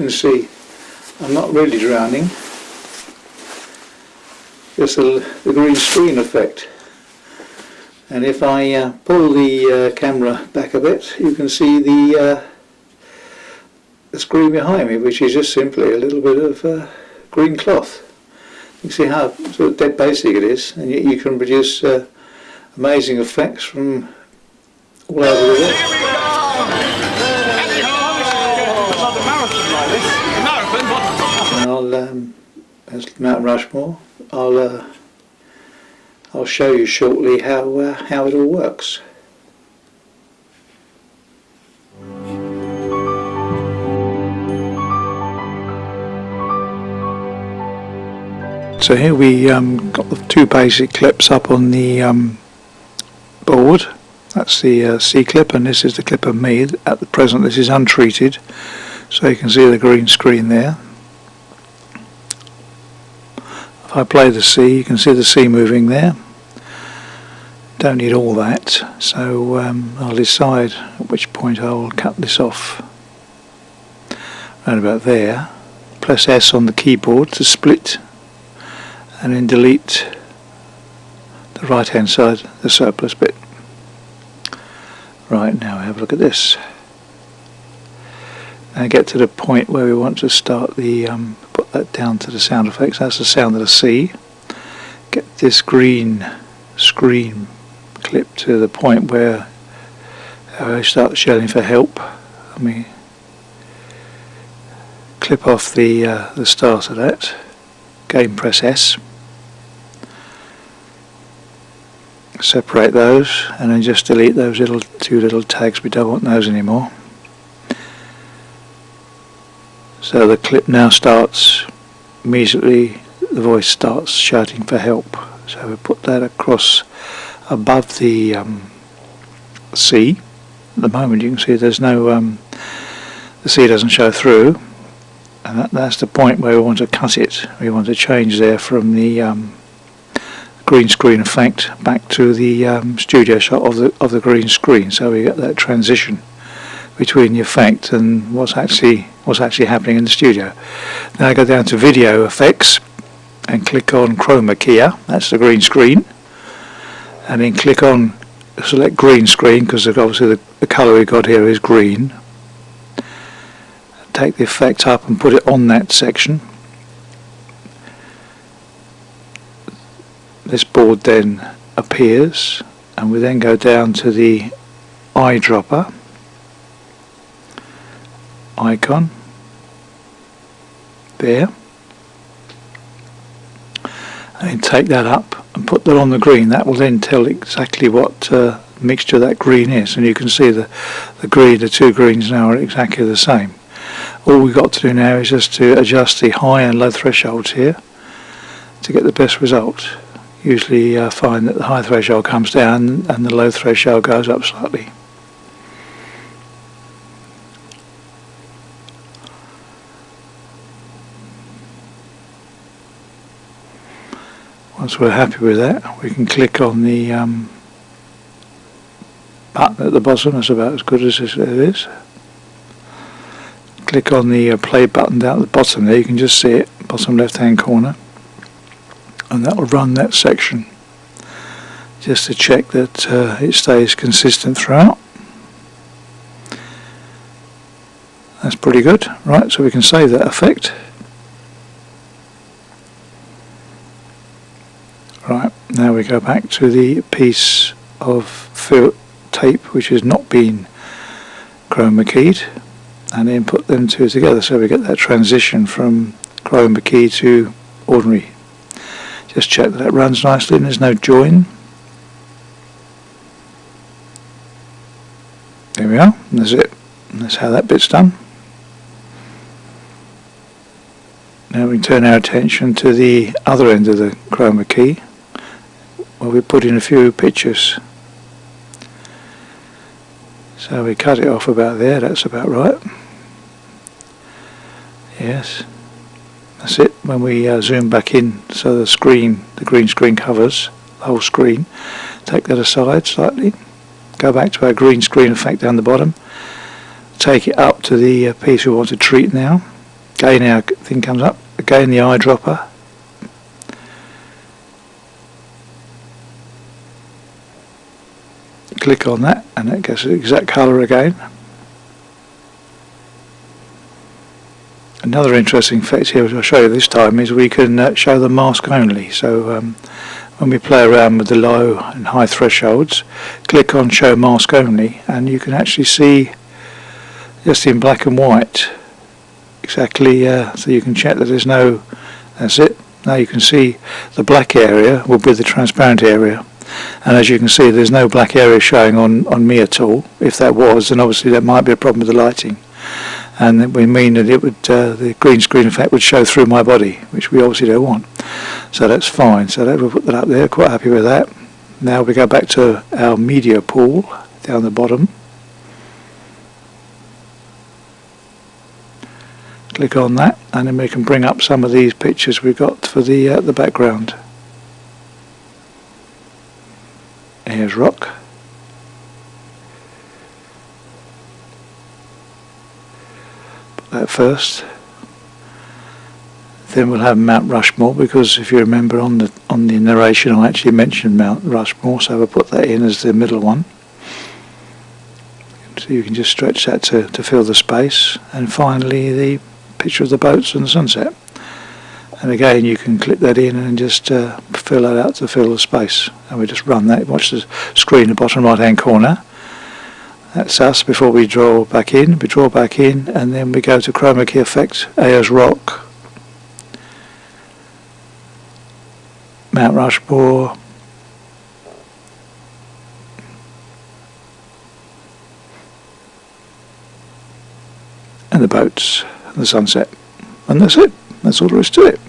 can see, I'm not really drowning, just the green screen effect. And if I pull the camera back a bit, you can see the screen behind me, which is just simply a little bit of green cloth. You can see how sort of dead basic it is, and yet you can produce amazing effects from all over the world. And as Mount Rushmore, I'll show you shortly how it all works. So here we got the two basic clips up on the board. That's the C clip, and this is the clip of me. At the present this is untreated, so you can see the green screen there. If I play the C, you can see the C moving there. Don't need all that, so I'll decide at which point I'll cut this off. Around about there. Press S on the keyboard to split, and then delete the right hand side, the surplus bit. Right, now have a look at this. Now get to the point where we want to start the put that down to the sound effects. That's the sound of the C. Get this green screen clip to the point where I start shouting for help. Let me clip off the start of that. Again, press S. Separate those, and then just delete those two little tags. We don't want those anymore. So the clip now starts immediately, the voice starts shouting for help. So we put that across above the C. At the moment you can see there's no, the C doesn't show through, and that's the point where we want to cut it. We want to change there from the green screen effect back to the studio shot of the green screen. So we get that transition between the effect and what's actually happening in the studio. Now I go down to video effects and click on chroma key. That's the green screen, and then click on select green screen, because obviously the colour we got here is green. Take the effect up and put it on that section. This board then appears, and we then go down to the eyedropper icon there, and take that up and put that on the green. That will then tell exactly what mixture that green is, and you can see the two greens now are exactly the same. All we've got to do now is just to adjust the high and low thresholds here to get the best result. Usually find that the high threshold comes down and the low threshold goes up slightly. Once we're happy with that, we can click on the button at the bottom. That's about as good as it is. Click on the play button down at the bottom there. You can just see it, bottom left hand corner, and that will run that section just to check that it stays consistent throughout. That's pretty good. Right, so we can save that effect. Right, now we go back to the piece of tape which has not been chroma keyed, and then put them two together so we get that transition from chroma key to ordinary. Just check that it runs nicely and there's no join. There we are, and that's it. And that's how that bit's done. Now we can turn our attention to the other end of the chroma key, where we put in a few pictures. So we cut it off about there, that's about right. Yes, that's it. When we zoom back in so the green screen covers the whole screen, take that aside slightly, go back to our green screen effect down the bottom, take it up to the piece we want to treat now, Again our thing comes up, again the eyedropper. Click on that and it gets the exact colour again. Another interesting effect here, which I'll show you this time, is we can show the mask only. So when we play around with the low and high thresholds, click on show mask only and you can actually see just in black and white exactly, so you can check that there's no, that's it. Now you can see the black area will be the transparent area, and as you can see there's no black area showing on me at all. If that was, then obviously there might be a problem with the lighting, and it would mean that it would the green screen effect would show through my body, which we obviously don't want. So that's fine. So we'll put that up there, quite happy with that. Now we go back to our media pool down the bottom. Click on that and then we can bring up some of these pictures we've got for the background. Here's rock. Put that first. Then we'll have Mount Rushmore, because if you remember on the narration I actually mentioned Mount Rushmore, so we'll put that in as the middle one. So you can just stretch that to fill the space. And finally the picture of the boats and the sunset. And again you can click that in and just fill that out to fill the space. And we just run that. Watch the screen in the bottom right hand corner. That's us before we draw back in. We draw back in and then we go to chroma key effect, Ayers Rock, Mount Rushmore, and the boats and the sunset, and that's it. That's all there is to it.